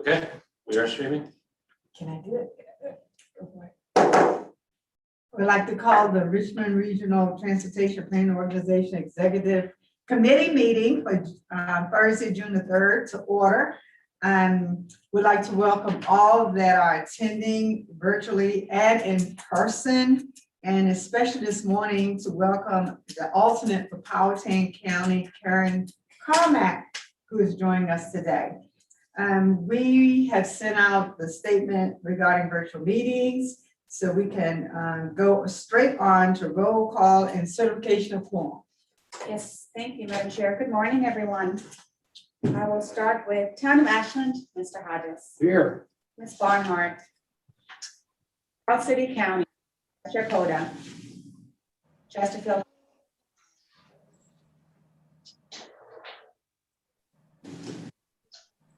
Okay, we are streaming. Can I do it? We'd like to call the Richmond Regional Transportation Planning Organization Executive Committee meeting for Thursday, June the 3rd to order. We'd like to welcome all that are attending virtually and in person, and especially this morning to welcome the alternate for Powhatan County, Karen Carmack, who is joining us today. We have sent out the statement regarding virtual meetings, so we can go straight on to roll call and certification of quorum. Yes, thank you, Madam Chair. Good morning, everyone. I will start with Town of Ashland, Mr. Hodges. Here. Ms. Barnhart. Charles City County, Mr. Koda. Chesterfield.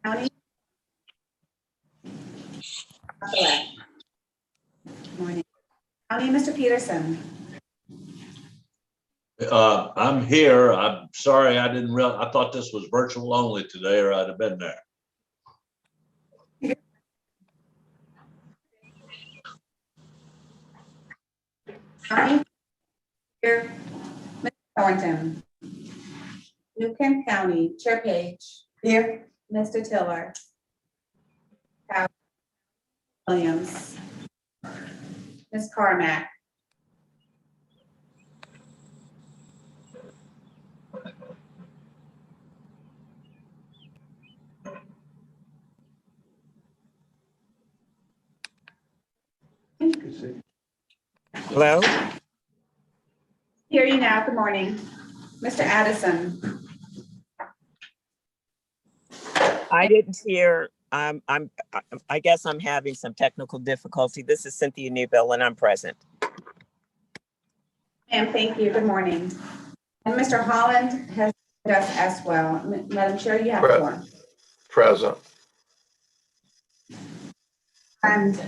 County. Good morning. County, Mr. Peterson. I'm here. I'm sorry I didn't realize. I thought this was virtual only today, or I'd have been there. County. Here. Mr. Thornton. New Kent County, Chair Page. Here. Mr. Tiller. Williams. Ms. Carmack. Hello? Hear you now. Good morning. Mr. Addison. I didn't hear. I guess I'm having some technical difficulty. This is Cynthia Newbill and I'm present. And thank you. Good morning. And Mr. Holland has joined us as well. Madam Chair, you have the floor. Present. And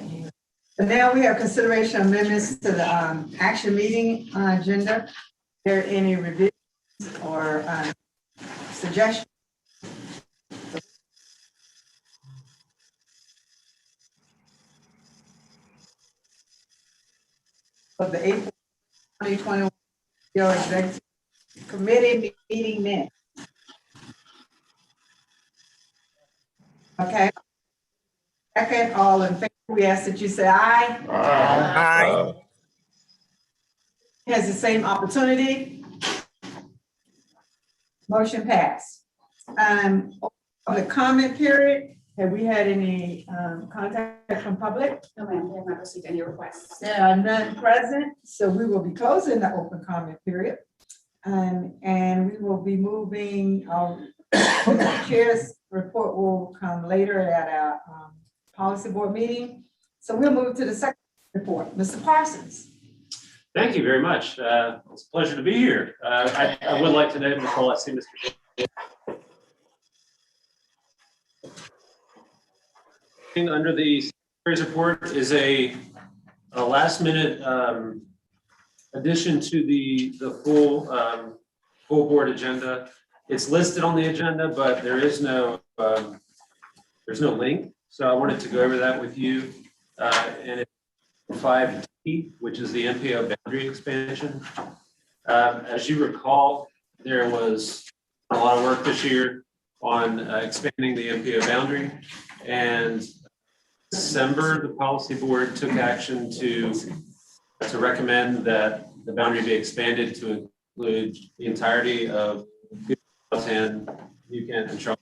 now we have consideration amendments to the action meeting agenda. Are there any revisions or suggestions? Of the April 2021 Executive Committee meeting minutes. Okay. Second, all in favor, we ask that you say aye. Aye. Has the same opportunity. Motion passed. On the comment period, have we had any contact from public? No, ma'am, we have not received any requests. There are none present, so we will be closing the open comment period. And we will be moving, the chair's report will come later at our policy board meeting. So we'll move to the second report. Mr. Parsons. Thank you very much. It's a pleasure to be here. I would like to note, Nicole, I see Mr. Under the secretary's report is a last minute addition to the full board agenda. It's listed on the agenda, but there's no link. So I wanted to go over that with you. And it's 5D, which is the MPO boundary expansion. As you recall, there was a lot of work this year on expanding the MPO boundary, and December, the policy board took action to recommend that the boundary be expanded to include the entirety of Powhatan, New Kent, and Charlotte.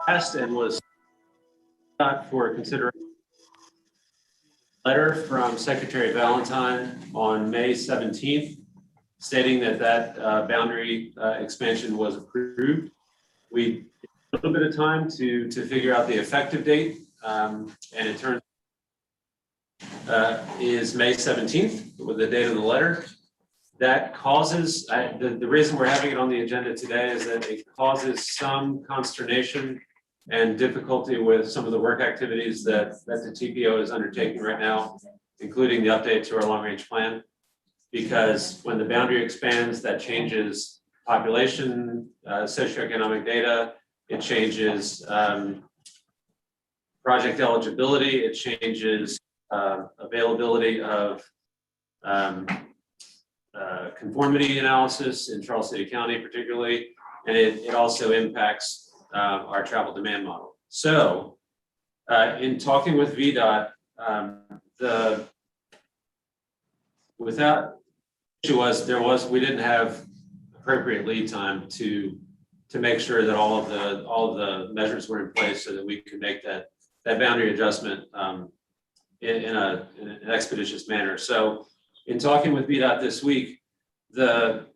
Passed and was not for consideration. Letter from Secretary Valentine on May 17th, stating that boundary expansion was approved. We a little bit of time to figure out the effective date, and it turns is May 17th with the date of the letter. That causes, the reason we're having it on the agenda today is that it causes some consternation and difficulty with some of the work activities that the TPO is undertaking right now, including the update to our long-range plan. Because when the boundary expands, that changes population, socioeconomic data, It changes project eligibility. It changes availability of conformity analysis in Charles City County particularly, and it also impacts our travel demand model. So in talking with VDOT, we didn't have appropriate lead time to make sure that all of the measures were in place so that we could make that boundary adjustment in an expeditious manner. So in talking with VDOT this week, the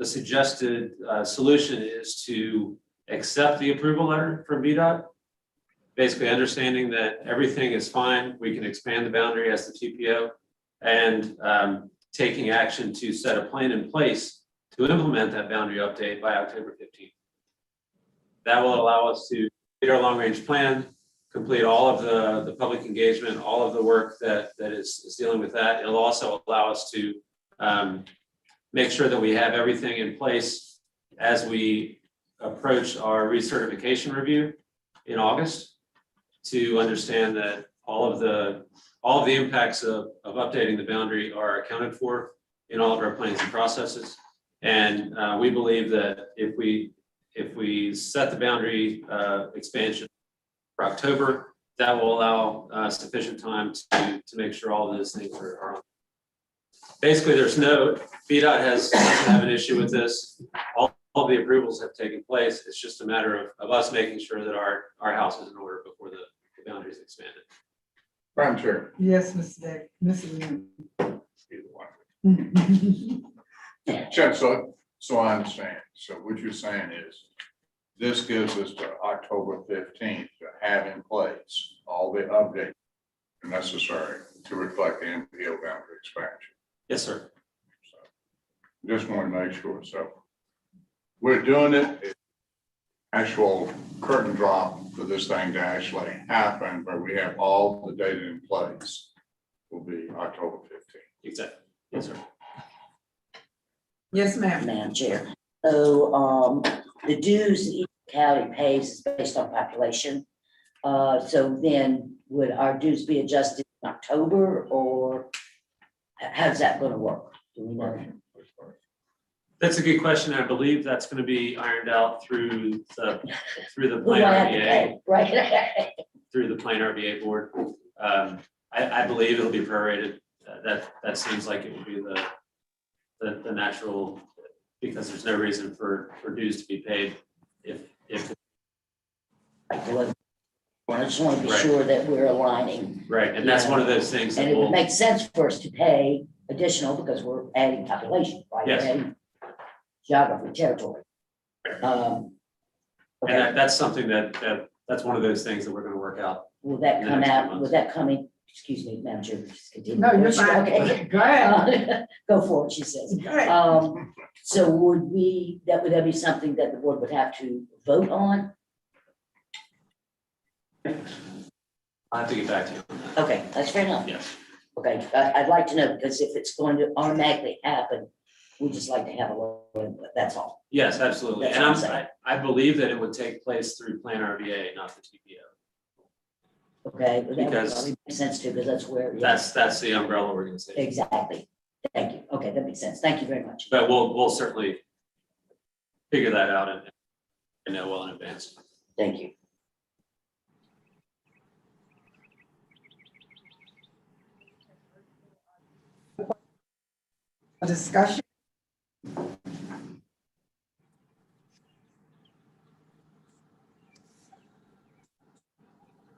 suggested solution is to accept the approval letter from VDOT, basically understanding that everything is fine. We can expand the boundary as the TPO, and taking action to set a plan in place to implement that boundary update by October 15th. That will allow us to complete our long-range plan, complete all of the public engagement, all of the work that is dealing with that. It'll also allow us to make sure that we have everything in place as we approach our recertification review in August, to understand that all of the impacts of updating the boundary are accounted for in all of our plans and processes. And we believe that if we set the boundary expansion for October, that will allow sufficient time to make sure all of those things are on. Basically, VDOT doesn't have an issue with this. All the approvals have taken place. It's just a matter of us making sure that our house is in order before the boundary is expanded. Madam Chair. Yes, Mr. Day, Mr. Either one. Young. Chuck, so I understand. So what you're saying is this gives us to October 15th to have in place all the updates necessary to reflect the NPO boundary expansion. Yes, sir. So just want to make sure. So we're doing it. It's actual curtain drop for this thing to actually happen, but we have all the data in place. Will be October 15th. Exactly. Yes, sir. Yes, ma'am. Madam Chair. So the dues each county pays is based on population. So then would our dues be adjusted in October, or how's that going to work? Do we know? That's a good question. I believe that's going to be ironed out through the Who do plan I have to RBA, pay? Right. through the plan RBA board. I believe it'll be prorated. That seems like it would be the natural, because there's no reason for dues to be paid if I just want to be Right. sure that we're aligning. right. And that's one of those things And that it would will, make sense for us to pay additional because we're adding population, right? Yes. We're adding geography, territory. and Okay, that's something that's one of those things that we're going to work out. will that in the come next few out, months. will that come in, excuse me, Madam Chair, just continue. No, you're fine. Okay. Go ahead. Go for it, she says. Go ahead. So would that be something that the board would have to vote on? I'll have to get back to you on that. Okay, that's fair enough. Yes. Okay, I'd like to know, because if it's going to automatically happen, we'd just like to have a little input, that's all. Yes, absolutely. That's And what I'm saying. I believe that it would take place through plan RBA, not the TPO. Okay, but that would Because- probably make sense too, because that's where. yeah, That's the umbrella organization. Exactly. Thank you. Okay, that makes sense. Thank you very much. But we'll certainly figure that out and know well in advance. Thank you. A discussion.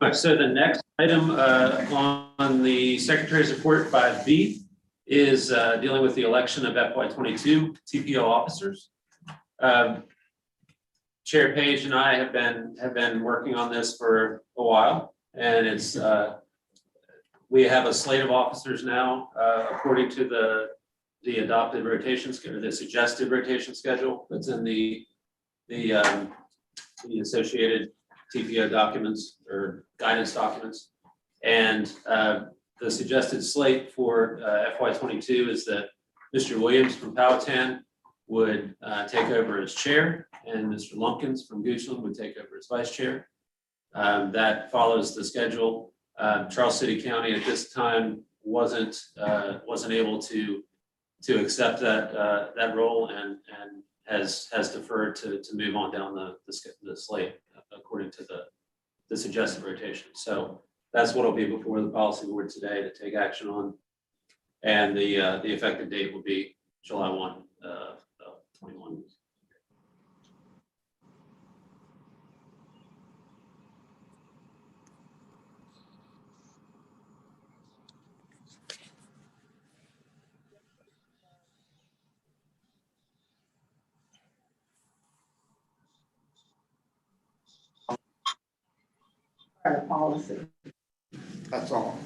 All right, so the next item on the Secretary's report 5B is dealing with the election of FY22 TPO officers. Chair Page and I have been working on this for a while, and it's we have a slate of officers now according to the adopted rotation schedule, the suggested rotation schedule that's in the associated TPO documents or guidance documents. And the suggested slate for FY22 is that Mr. Williams from Powhatan would take over as chair, and Mr. Lumpkins from Goochland would take over as vice chair. That follows the schedule. Charles City County at this time wasn't able to accept that role and has deferred to move on down the slate according to the suggested rotation. So that's what will be before the policy board today to take action on. And the effective date will be July 1, 21. Policy. That's all.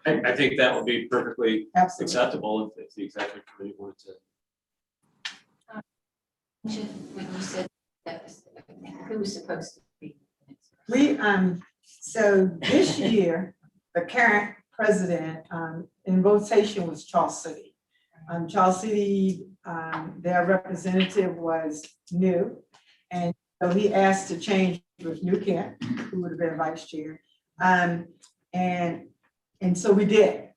I think that would be perfectly Absolutely. acceptable if the executive committee wanted to. When you said that, who was supposed to be? We, so this year, the current president, in rotation was Charles City. Charles City, their representative was new. And so he asked to change with New Kent, who would have been vice chair. And so we did.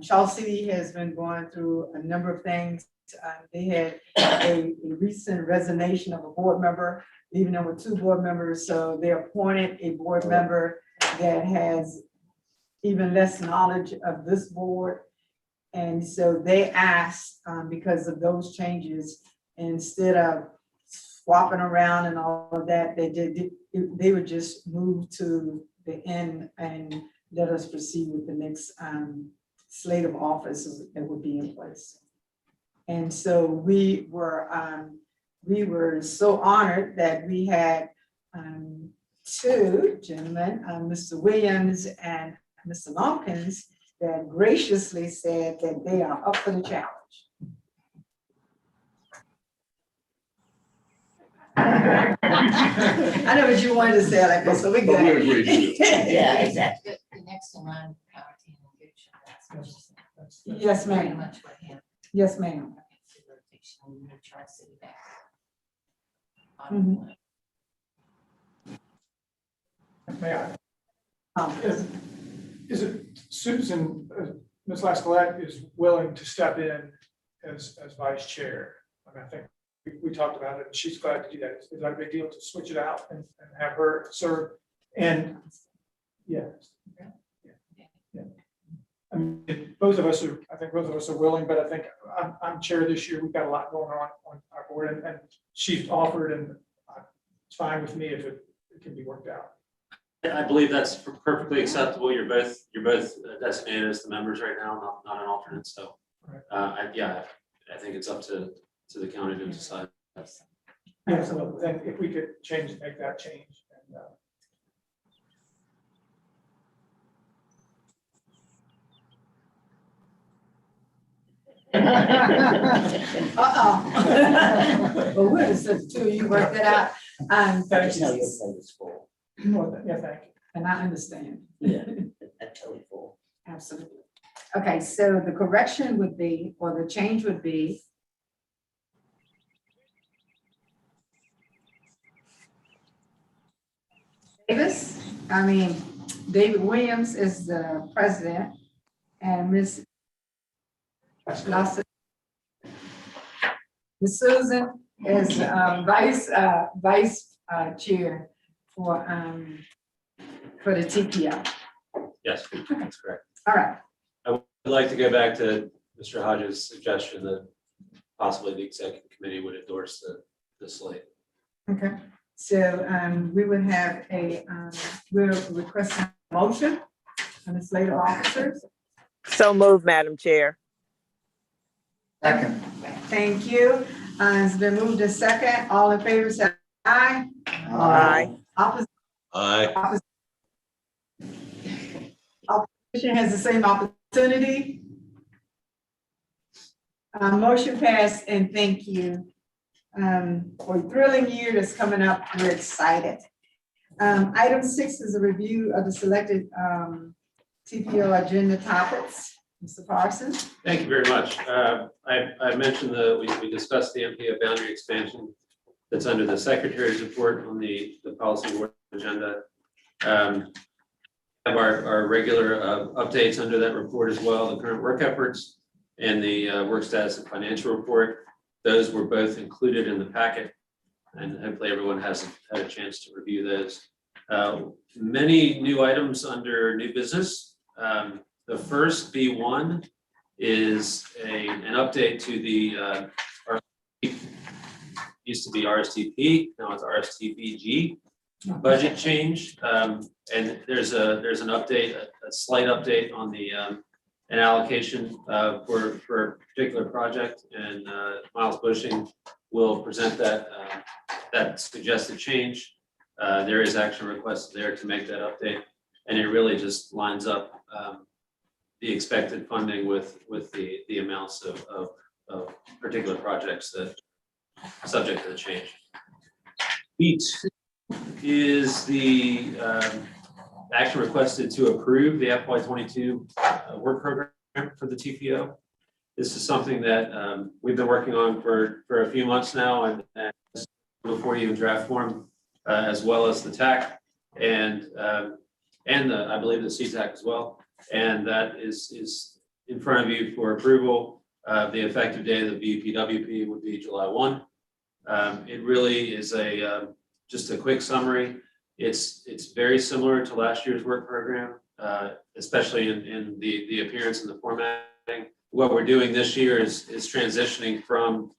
Charles City has been going through a number of things. They had a recent resignation of a board member, leaving them with 2 board members. So they appointed a board member that has even less knowledge of this board. And so they asked, because of those changes, instead of swapping around and all of that, they would just move to the end and let us proceed with the next slate of offices that would be in place. And so we were so honored that we had 2 gentlemen, Mr. Williams and Mr. Lumpkins, that graciously said that they are up for the challenge. I know what you wanted to say like that, so we But we good. agree to it. Yeah, exactly. The next in line, Powhatan and Gooch, that's Yes, pretty ma'am. much what happened. Yes, ma'am. We moved Charles City back. Mhm. May I? Um, Is it Susan, Ms. Lascolette is willing to step in as vice chair? I mean, I think we talked about it, and she's glad to do that. Is that a big deal to switch it out and have her serve? And, yeah. I mean, both of us are willing, but I think I'm chair this year. We've got a lot going on our board, and she's offered, and it's fine with me if it can be worked out. I believe that's perfectly acceptable. You're both designated as the members right now, not an alternate. So, I think it's up to the county to decide. Absolutely. Then if we could make that change. And, Well, we're just the 2 of you work that out. I just know your plate is full. Yeah, thank you. And I understand. Yeah, that's totally full. Absolutely. Okay, so the correction would be, or the change would be, David Williams is the president, and Ms. Susan is vice chair for the TPO. Yes, that's correct. All right. I'd like to go back to Mr. Hodges' suggestion that possibly the executive committee would endorse the slate. Okay, so we would have we're requesting a motion on the slate of officers. So moved, Madam Chair. Second. Thank you. It's been moved to second. All in favor, say aye. Aye. Opposition Aye. has the same opportunity. Motion passed, and thank you. For a thrilling year that's coming up, we're excited. Item 6 is a review of the selected TPO agenda topics. Mr. Parsons? Thank you very much. I mentioned we discussed the MPO boundary expansion that's under the Secretary's report on the policy board agenda. Have our regular updates under that report as well, the current work efforts and the work status and financial report. Those were both included in the packet, and hopefully everyone has had a chance to review those. Many new items under new business. The first B1 is an update to the RSTP, used to be Rstp, now it's Rstbg budget change. And there's an update, a slight update on the an allocation for a particular project, and Miles Bushing will present that suggested change. There is action requested there to make that update, and it really just lines up the expected funding with the amounts of particular projects that are subject to the change. B2 is the action requested to approve the FY22 work program for the TPO. This is something that we've been working on for a few months now, and before you in draft form, as well as the TAC and I believe the CTAC as well. And that is in front of you for approval. The effective date of the BPWP would be July 1. It really is just a quick summary. It's very similar to last year's work program, especially in the appearance and the formatting. What we're doing this year is transitioning from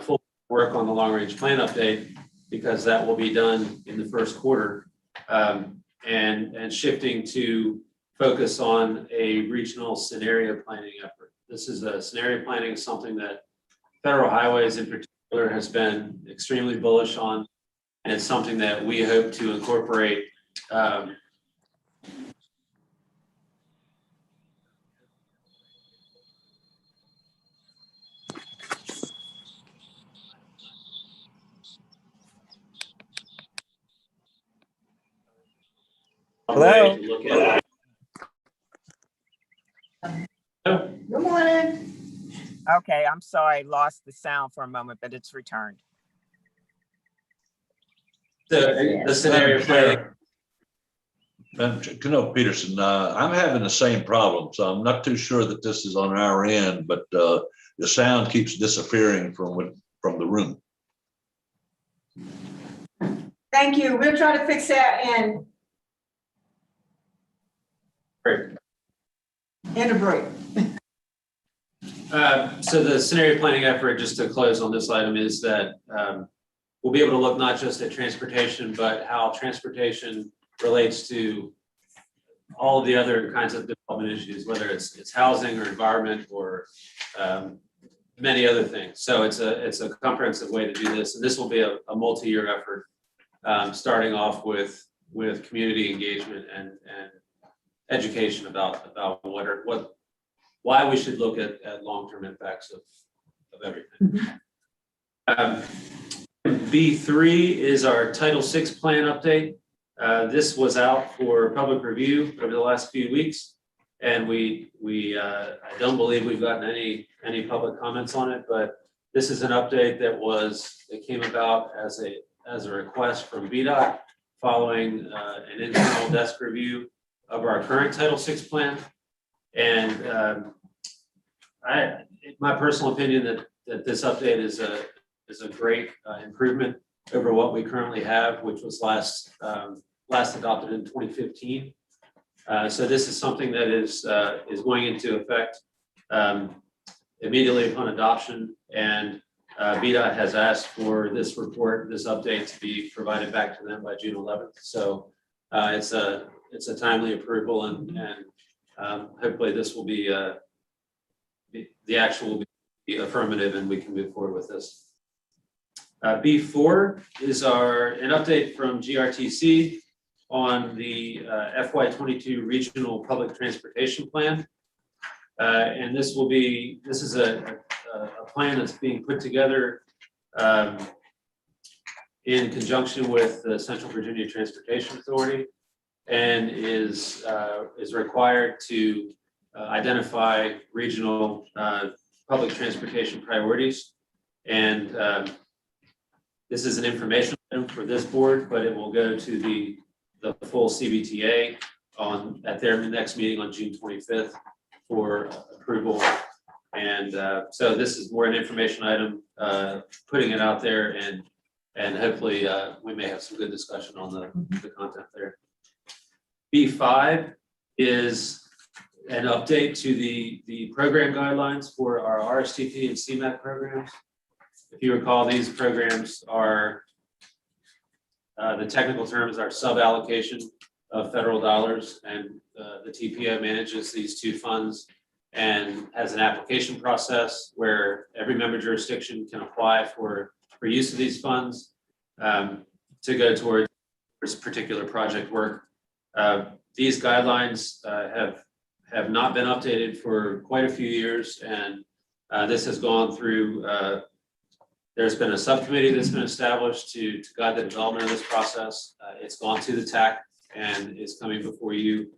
full work on the long range plan update, because that will be done in the first quarter, and shifting to focus on a regional scenario planning effort. This is a scenario planning, something that Federal Highways in particular has been extremely bullish on, and it's something that we hope to incorporate Hello? to look at. Good morning. Okay, I'm sorry, I lost the sound for a moment, but it's returned. The scenario planning. Peterson, I'm having the same problem, so I'm not too sure that this is on our end, but the sound keeps disappearing from the room. Thank you. We'll try to fix that Great. in a break. So the scenario planning effort, just to close on this item, is that we'll be able to look not just at transportation, but how transportation relates to all of the other kinds of development issues, whether it's housing or environment or many other things. So it's a comprehensive way to do this, and this will be a multi-year effort, starting off with community engagement and education about why we should look at long-term impacts of everything. B3 is our Title VI plan update. This was out for public review over the last few weeks, and I don't believe we've gotten any public comments on it, but this is an update that came about as a request from VDOT following an internal desk review of our current Title VI plan. And my personal opinion that this update is a great improvement over what we currently have, which was last adopted in 2015. So this is something that is going into effect immediately upon adoption, and VDOT has asked for this update to be provided back to them by June 11th. So it's a timely approval, and hopefully this will be the action will be affirmative, and we can move forward with this. B4 is an update from GRTC on the FY22 Regional Public Transportation Plan. And this is a plan that's being put together in conjunction with the Central Virginia Transportation Authority, and is required to identify regional public transportation priorities. And this is an information item for this board, but it will go to the full CBTA at their next meeting on June 25th for approval. And so this is more an information item, putting it out there, and hopefully we may have some good discussion on the content there. B5 is an update to the program guidelines for our Rstp and Cmac programs. If you recall, these programs are, the technical terms are sub-allocation of federal dollars, and the TPO manages these two funds and has an application process where every member jurisdiction can apply for use of these funds to go towards particular project work. These guidelines have not been updated for quite a few years, and this has gone through, there's been a subcommittee that's been established to guide the development of this process. It's gone to the TAC and is coming before you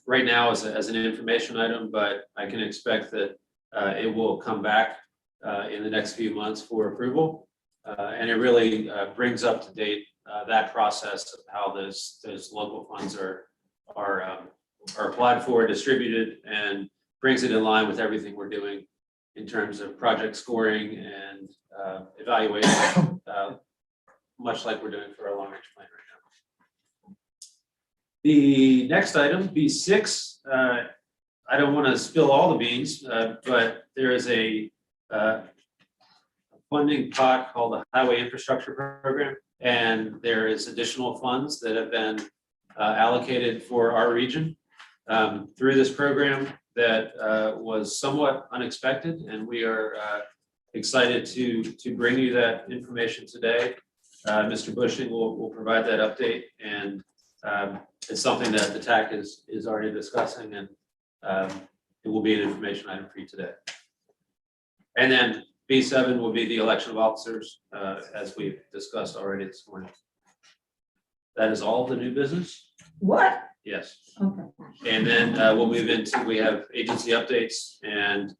right now as an information item, but I can expect that it will come back in the next few months for approval. And it really brings up to date that process of how those local funds are applied for, distributed, and brings it in line with everything we're doing in terms of project scoring and evaluation, much like we're doing for our long range plan right now. The next item, B6, I don't want to spill all the beans, but there is a funding pot called the Highway Infrastructure Program, and there is additional funds that have been allocated for our region through this program that was somewhat unexpected, and we are excited to bring you that information today. Mr. Bushing will provide that update, and it's something that the TAC is already discussing, and it will be an information item for you today. And then B7 will be the election of officers, as we've discussed already this morning. That is all the new business? What? Yes. Okay. And then we'll move into, we have agency updates, and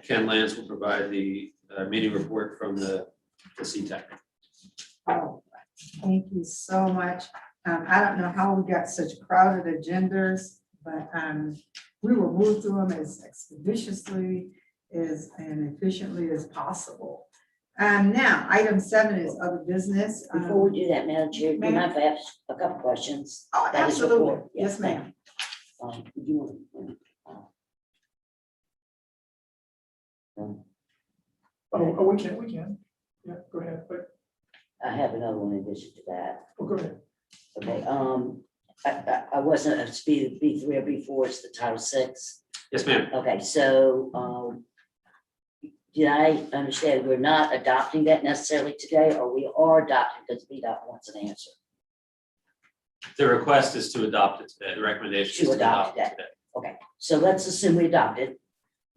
Ken Lance will provide the meeting report from the CTEC. Oh, thank you so much. I don't know how we got such crowded agendas, but we will move through them as expeditiously and efficiently as possible. Now, item 7 is other business. Before we do that, Madam Chair, do you mind if I ask a couple questions? Oh, That is absolutely. report. Yes, ma'am. Do you want? Oh, we can. Yeah, go ahead, but, I have another one in addition to that. oh, go ahead. Okay, I wasn't a speed B3 or B4, it's the Title VI. Yes, ma'am. Okay, so, did I understand we're not adopting that necessarily today, or we are adopting because VDOT wants an answer? The request is to adopt it today. The recommendation is To to adopt adopt it that. today. Okay, so let's assume we adopt it.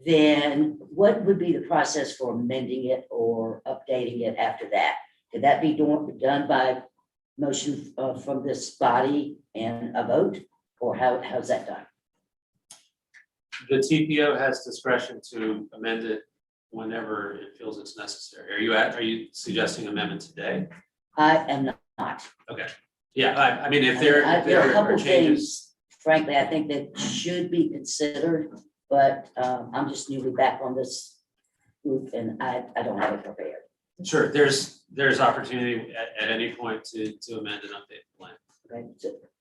Then what would be the process for amending it or updating it after that? Could that be done by motion from this body and a vote? Or how's that done? The TPO has discretion to amend it whenever it feels it's necessary. Are you suggesting amendment today? I am not. Yeah, I mean, if there are a are couple changes. things, frankly, I think that should be considered, but I'm just newly back on this group and I don't have it prepared. Sure, there's opportunity at any point to amend and update the plan. Okay,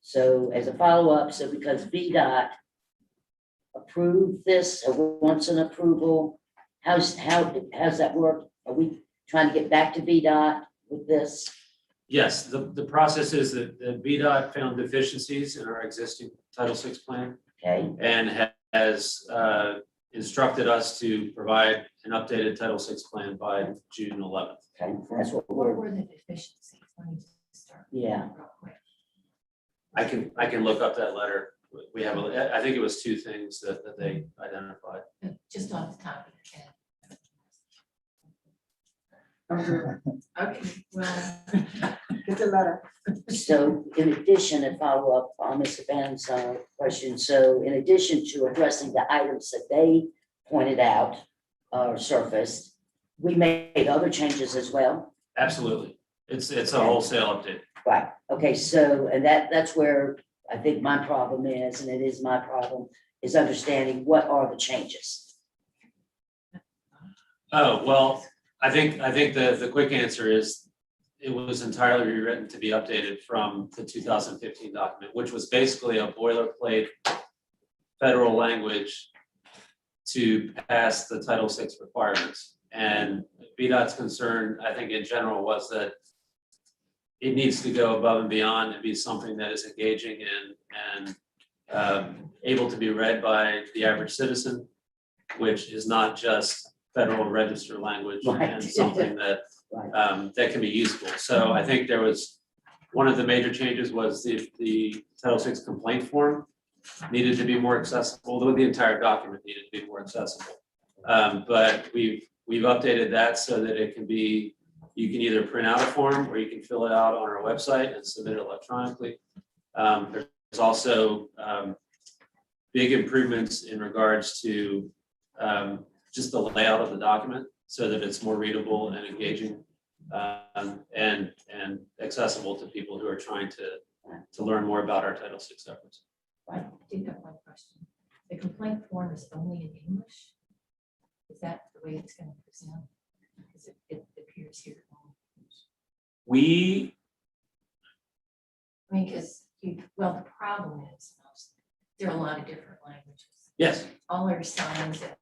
so as a follow-up, so because VDOT approved this or wants an approval, how's that work? Are we trying to get back to VDOT with this? Yes, the process is that the VDOT found deficiencies in our existing Title VI plan Okay, and has instructed us to provide an updated Title VI plan by June 11th. okay, that's what What we're, were the deficiencies? Let me just start. Yeah. Real quick. I can look up that letter. We have, I think it was 2 things that they identified. Just off the top of your head. Okay, well, Get the letter. So in addition, and follow up on Mr. Ben's question, so in addition to addressing the items that they pointed out or surfaced, we made other changes as well. Absolutely. It's a wholesale update. Right, okay, so, and that's where I think my problem is, and it is my problem, is understanding what are the changes. Oh, well, I think the quick answer is it was entirely rewritten to be updated from the 2015 document, which was basically a boilerplate federal language to pass the Title VI requirements. And VDOT's concern, I think in general, was that it needs to go above and beyond and be something that is engaging and able to be read by the average citizen, which is not just Federal Register language Right. and something that Right. that can be useful. So I think there was, one of the major changes was the Title VI complaint form needed to be more accessible, though the entire document needed to be more accessible. But we've updated that so that it can be, you can either print out a form or you can fill it out on our website and submit it electronically. There's also big improvements in regards to just the layout of the document so that it's more readable and engaging and accessible to people who are trying to learn more about our Title VI efforts. I do have one question. The complaint form is only in English? Is that the way it's going to present? Because it appears here. We, I mean, because well, the problem is there are a lot of different languages. yes, All our signs at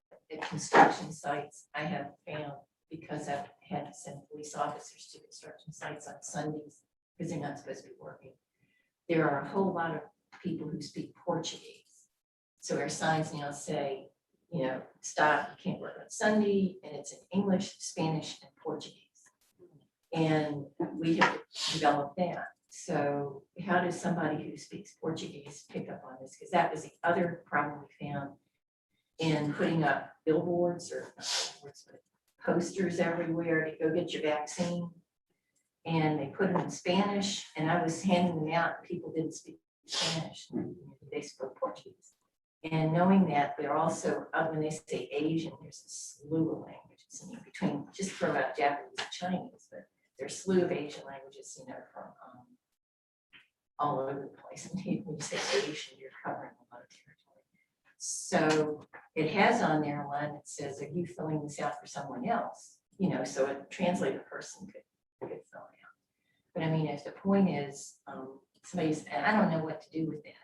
construction sites, I have found, because I've had to send police officers to construction sites on Sundays, because they're not supposed to be working. There are a whole lot of people who speak Portuguese. So our signs now say, you know, stop, you can't work on Sunday, and it's in English, Spanish, and Portuguese. And we have developed that. So how does somebody who speaks Portuguese pick up on this? Because that was the other problem we found in putting up billboards or not billboards, but posters everywhere to go get your vaccine. And they put them in Spanish, and I was handing them out, and people didn't speak Spanish, they spoke Portuguese. And knowing that, they're also, when they say Asian, there's a slew of languages in between, just throw out Japanese and Chinese, but there's a slew of Asian languages, you know, from all over the place. And when you say Asian, you're covering a lot of territory. So it has on there a line that says, are you filling this out for someone else? You know, so a translator person could fill it out. But I mean, if the point is, somebody's, and I don't know what to do with that.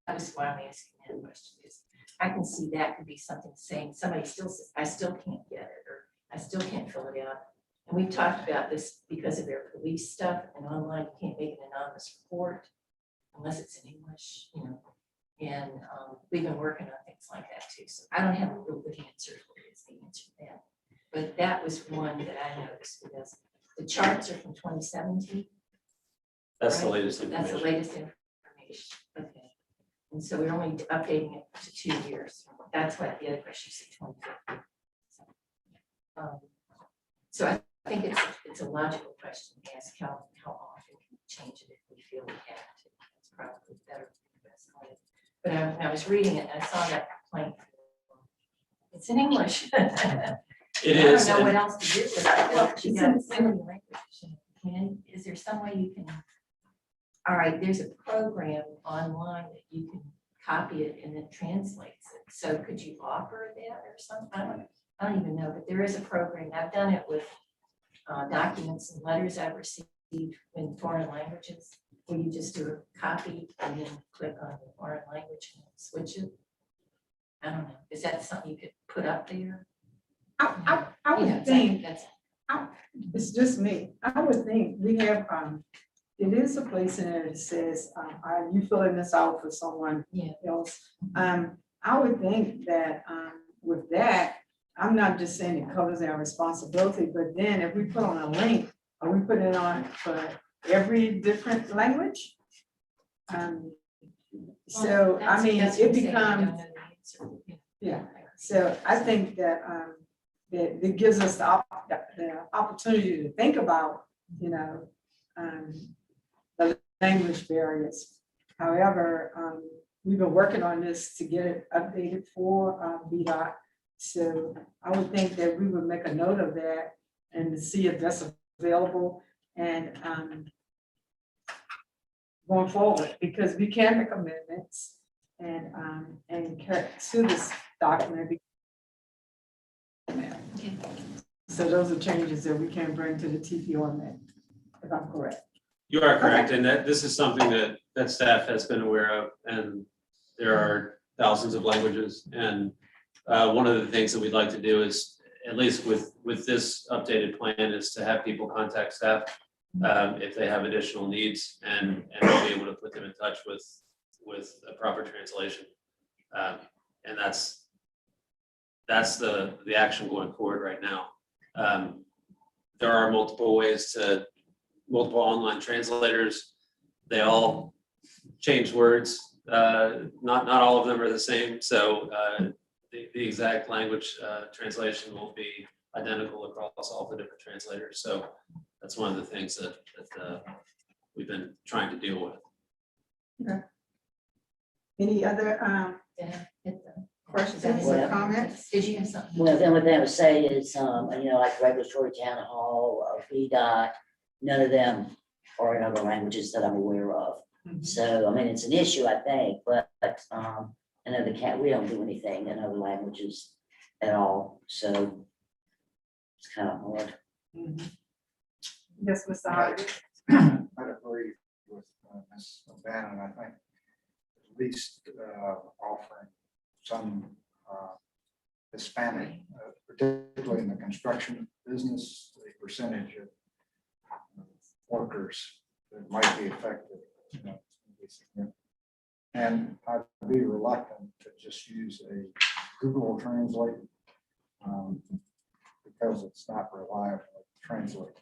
That was why I'm asking that question, is I can see that could be something saying somebody still says, I still can't get it, or I still can't fill it out. And we've talked about this because of their police stuff, and online you can't make an anonymous report unless it's in English, you know. And we've been working on things like that too. So I don't have a real good answer for it, is the answer to that. But that was one that I noticed, because the charts are from 2017. that's the Right. latest That's information. the latest information, okay. And so we're only updating it to 2 years. That's why the other question is 2050. So I think it's a logical question to ask, how often can we change it if we feel we have to? It's probably better. But when I was reading it, I saw that complaint. It's in English. It I is, don't know what and else to do with it. Well, she got so many languages. Is there some way you can? All right, there's a program online that you can copy it and it translates it. So could you offer that or something? I don't even know, but there is a program. I've done it with documents and letters I've received in foreign languages, where you just do a copy and then click on the foreign language and switch it. I don't know. Is that something you could put up there? I You know, would think, that's it's just me, I would think we have, it is a place in there that says, are you filling this out for someone Yeah. else? I would think that, with that, I'm not just saying it covers our responsibility, but then if we put on a link, are we putting it on for every different language? So, I mean, it becomes, yeah. So I think that, that gives us the opportunity to think about, you know, the language barriers. However, we've been working on this to get it updated for VDOT. So I would think that we would make a note of that and to see if that's available and going forward, because we can make amendments and to this document. So those are changes that we can bring to the TPO amendment, if I'm correct. You are correct, and that this is something that staff has been aware of, and there are thousands of languages. And one of the things that we'd like to do is, at least with this updated plan, is to have people contact staff if they have additional needs, and we'll be able to put them in touch with a proper translation. And that's the action going forward right now. There are multiple online translators. They all change words. Not all of them are the same. So the exact language translation will be identical across all the different translators. So that's one of the things that we've been trying to deal with. Okay. Any other questions or comments? Did you have something? Well, the only thing I would say is, you know, like regulatory town hall, VDOT, none of them are in other languages that I'm aware of. Mhm. So, I mean, it's an issue, I think, but I know we don't do anything in other languages at all, so it's kind of hard. Mhm. Yes, Mr. Harvey. I'd agree with Ms. O'Bannon. I think at least offering some Hispanic, particularly in the construction business, the percentage of workers that might be affected, you know, would be significant. And I'd be reluctant to just use a Google Translate because it's not reliable to translate.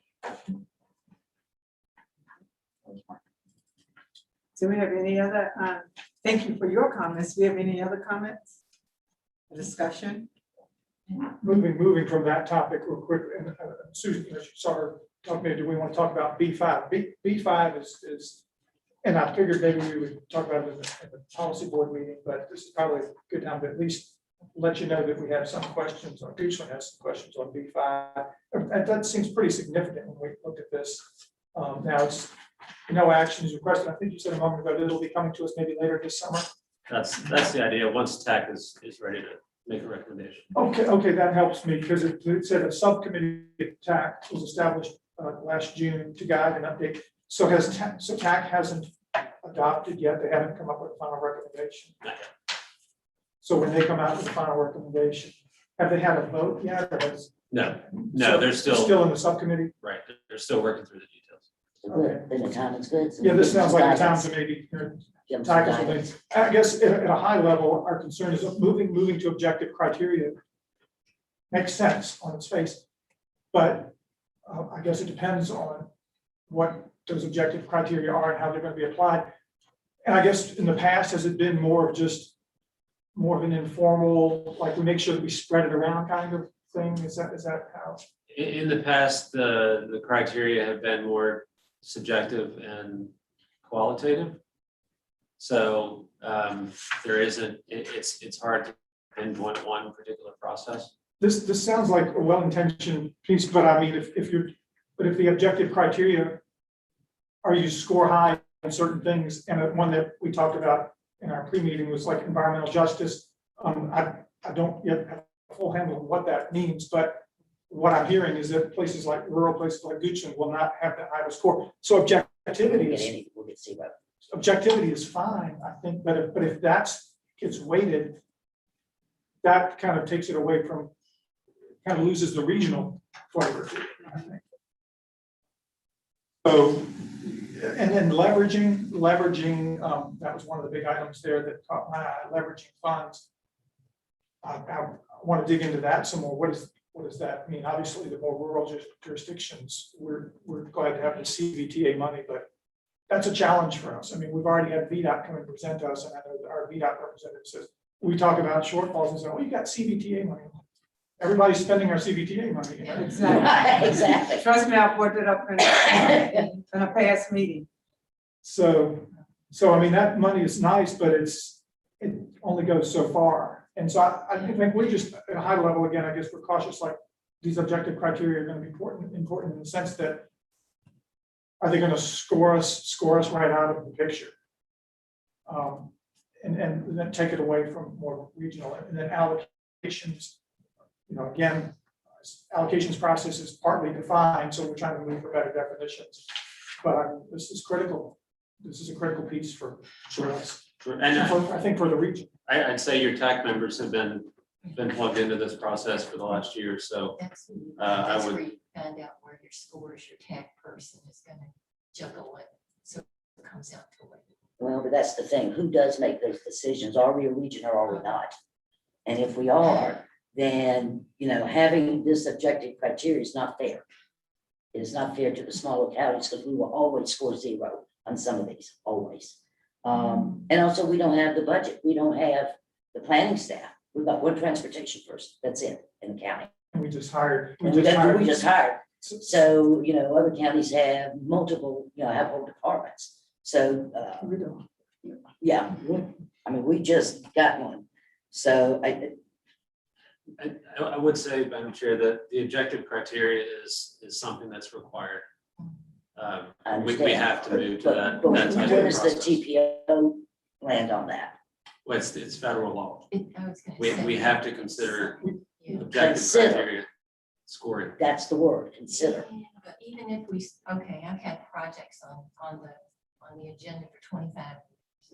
Do we have any other, thank you for your comments. Do we have any other comments? Discussion? Moving from that topic real quick, and Susan, you know, she saw her talk, maybe do we want to talk about B5? B5 is, and I figured maybe we would talk about it in the policy board meeting, but this is probably a good time to at least let you know that we have some questions, or Goochland has some questions on B5. And that seems pretty significant when we look at this. Now it's no action is requested. I think you said a moment ago that it'll be coming to us maybe later this summer. That's the idea. Once TAC is ready to make a recommendation. Okay, that helps me because it said a subcommittee of TAC was established last June to guide and update. So TAC hasn't adopted yet. They haven't come up with a final recommendation. So when they come out with a final recommendation, have they had a vote yet? Or No, so they're still in the subcommittee. right. They're still working through the details. Good, then the timing's good. so Yeah, this we sounds get like a some time to guidance. maybe Give them some tackle some guidance. things. I guess at a high level, our concern is moving to objective criteria makes sense on its face. But I guess it depends on what those objective criteria are and how they're going to be applied. And I guess in the past, has it been more of an informal, like we make sure that we spread it around kind of thing? Is that how? In the past, the criteria have been more subjective and qualitative. So there isn't, it's hard to pinpoint one particular process. This sounds like a well-intentioned piece, but I mean, if the objective criteria are you score high on certain things, and one that we talked about in our pre-meeting was like environmental justice. I don't yet have a full handle on what that means, but what I'm hearing is that places like rural places like Goochland will not have that high of a score. So objectivity We'll get zero. objectivity is fine, I think, but if that's gets weighted, that kind of takes it away from, kind of loses the regional flavor to it, I think. So, and then leveraging, that was one of the big items there that caught my eye, leveraging funds. I want to dig into that some more. What does that mean? Obviously, the more rural jurisdictions, we're glad to have the CVTA money, but that's a challenge for us. I mean, we've already had VDOT come and present to us, and I know that our VDOT representative says, we talk about shortfalls and say, well, you got CVTA money. everybody's spending our CBTA money. Exactly. Exactly. Trust me, I brought it up in a past meeting. So I mean, that money is nice, but it only goes so far. And so I think we're just at a high level, again, I guess we're cautious, like these objective criteria are gonna be important in the sense that are they gonna score us right out of the picture? And then take it away from more regional, and then allocations, again, allocations process is partly defined, so we're trying to move for better definitions. But this is critical. This is a critical piece for us. And I think for the region. I'd say your TAC members have been plugged into this process for the last year, so That's I that's would- where you find out where your scores, your tech person is gonna juggle it, so it comes out to what. Well, but that's the thing. Who does make those decisions? Are we a region or are we not? And if we are, then, having this objective criteria is not fair. It is not fair to the smaller counties because we will always score 0 on some of these, always. And also we don't have the budget. We don't have the planning staff. We've got one transportation person. That's it in the county. And we just hired. We just hired. So, other counties have multiple, have whole departments. So, We don't. yeah, we just got one. So I would say, Madam Chair, that the objective criteria is something that's required. I We understand. have to move to that. But that type where of does the process. TPO land on that? Well, it's federal law. I was gonna say. We have to consider Yeah. objective Consider. criteria scoring. That's the word, consider. Yeah, but even if we, okay, I've had projects on the agenda for 25.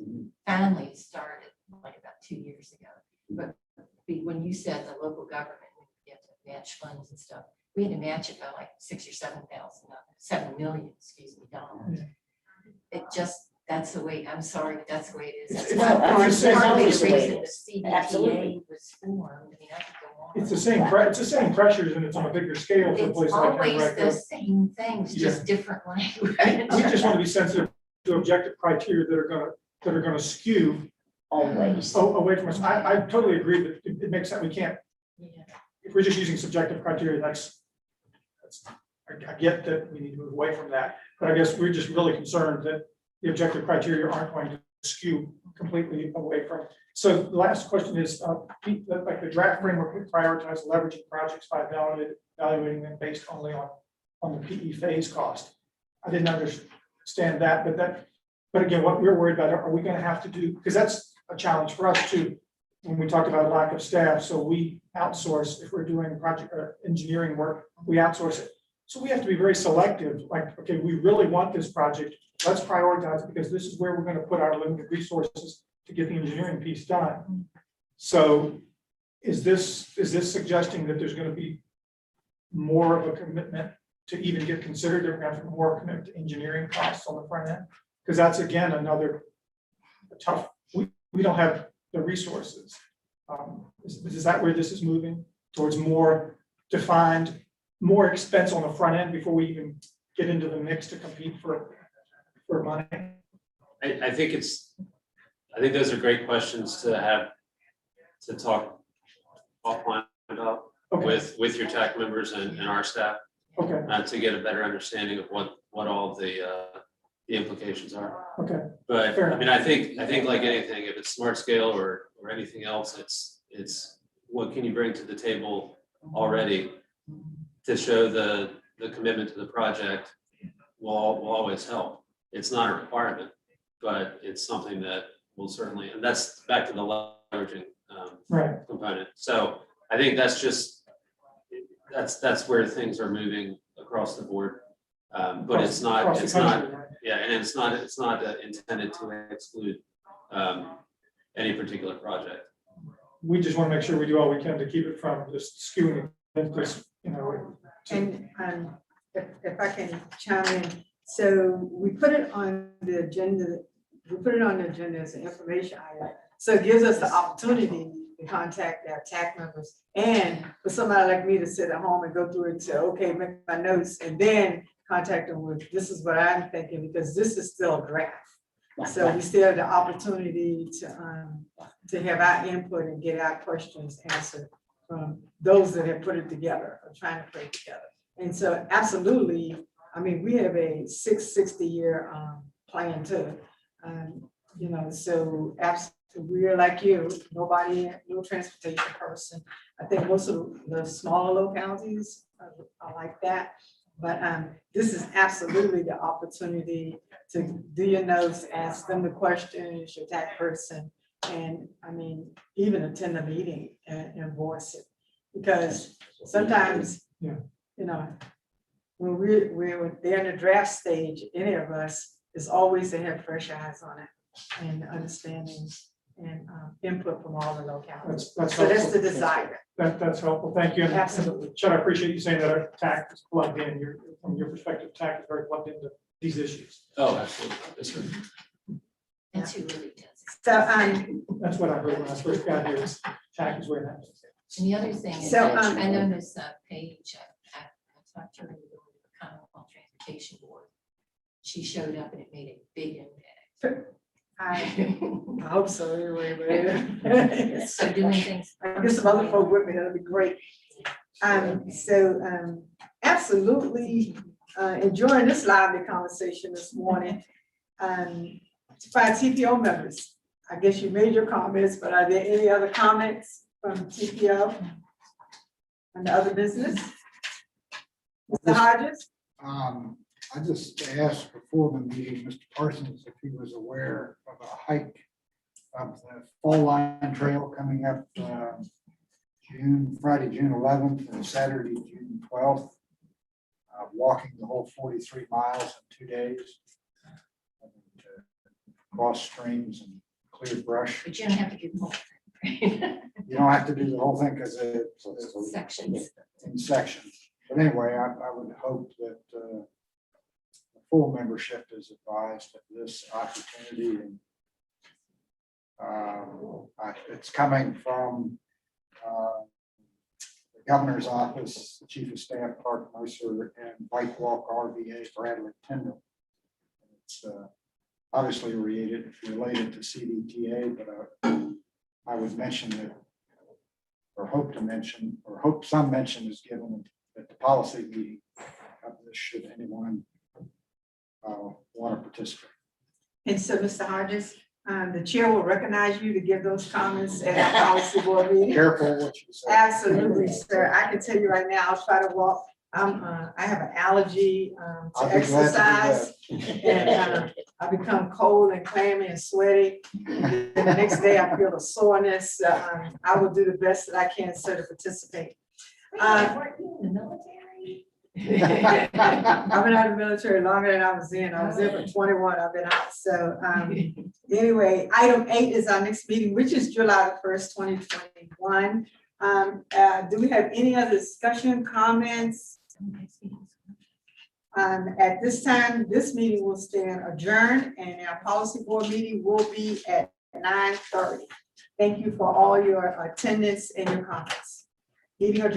Mhm. Finally started like about 2 years ago. But when you said the local government, we have to match funds and stuff, we had to match it by like $6,000 or $7 million, dollars. It just, that's the way, I'm sorry, but that's the way it is. That's It's why- the same- partly it's the the way it reason the is. CBTA Absolutely. was formed. I mean, I could go on. It's the same pressures and it's on a bigger scale for a It's place like always the Henrico. same things, just different language. We just want to be sensitive to objective criteria that are gonna skew Always. away from us. I totally agree that it makes sense. We can't, Yeah. if we're just using subjective criteria, I get that we need to move away from that. But I guess we're just really concerned that the objective criteria aren't going to skew completely away from. So the last question is, Pete, like the draft framework would prioritize leveraging projects by evaluating them based only on the PE phase cost. I didn't understand that, but again, what we're worried about, are we gonna have to do, because that's a challenge for us too, when we talked about lack of staff, so we outsource, if we're doing project or engineering work, we outsource it. So we have to be very selective, like, okay, we really want this project, let's prioritize it because this is where we're gonna put our limited resources to get the engineering piece done. So is this suggesting that there's gonna be more of a commitment to even get considered, they're gonna have more commitment to engineering costs on the front end? Because that's again, another tough, we don't have the resources. Is that where this is moving towards more defined, more expense on the front end before we even get into the mix to compete for money? I think those are great questions to have, to talk offline about Okay, with your TAC members and our staff, okay, to get a better understanding of what all the implications are. okay. But Fair I mean, I think like anything, if it's smart scale or anything else, it's what can you bring to the table already to show the commitment to the project will always help. It's not a requirement, but it's something that will certainly, and that's back to the leveraging Right, component. So I think that's where things are moving across the board. But it's Across the not, country, right? yeah, and it's not intended to exclude any particular project. We just want to make sure we do all we can to keep it from just skewing it, just, And if I can chime in, so we put it on the agenda, as an information item. So it gives us the opportunity to contact our TAC members and for somebody like me to sit at home and go through it and say, okay, make my notes and then contact them with, this is what I'm thinking, because this is still a draft. So we still have the opportunity to have our input and get our questions answered from those that have put it together, or trying to put it together. And so absolutely, I mean, we have a 60-year plan too. You know, so absolutely, we're like you, nobody, no transportation person. I think most of the smaller localities are like that. But this is absolutely the opportunity to do your notes, ask them the questions, your tax person, and I mean, even attend a meeting and voice it. Because sometimes, Yeah. you know, when we're there in the draft stage, any of us, is always to have fresh eyes on it and understanding and input from all the localities. That's So that's helpful. the desire. That's helpful. Thank you. And Absolutely. Chad, I appreciate you saying that our TAC is plugged in. From your perspective, TAC is very plugged into these issues. Oh, absolutely. Yes, sir. That's who really does. So That's what I heard when I first got here, is TAC is where that is. And the other thing is So, that I know Ms. Page, I talked to her, the Commonwealth Transportation Board. She showed up and it made a big impact. I hope so anyway, but So doing things. I get some other folk with me, that'll be great. Absolutely enjoying this lively conversation this morning. To our TPO members, I guess you made your comments, but are there any other comments from TPO and the other business? Mr. Hodges? I just asked before the meeting, Mr. Parsons, if he was aware of a hike of the Fall Line Trail coming up Friday, June 11th and Saturday, June 12th. Walking the whole 43 miles in 2 days. Cross streams and clear brush. But you don't have to give more. You don't have to do the whole thing because it's Sections. in sections. But anyway, I would hope that the full membership is advised of this opportunity. And it's coming from the governor's office, the chief of staff, Clark Mercer, and Bike Walk RVA, Bradley Tyndall. It's obviously related to CDTA, but I would mention that, or hope some mention is given at the policy meeting of this, should anyone want to participate. And so, Mr. Hodges, the chair will recognize you to give those comments at our policy board meeting. Careful what you say. Absolutely, sir. I can tell you right now, I'll try to walk. I have an allergy I'll to be glad to do exercise. And I become cold and clammy and sweaty. And the next day I feel a soreness. I will do the best that I can, sir, to participate. Weren't you in the military? I've been out of the military longer than I was in. I was in for 21. I've been out. So anyway, item 8 is our next meeting, which is July the 1st, 2021. Do we have any other discussion, comments? At this time, this meeting will stand adjourned and our policy board meeting will be at 9:30. Thank you for all your attendance and your comments. Meeting adjourned.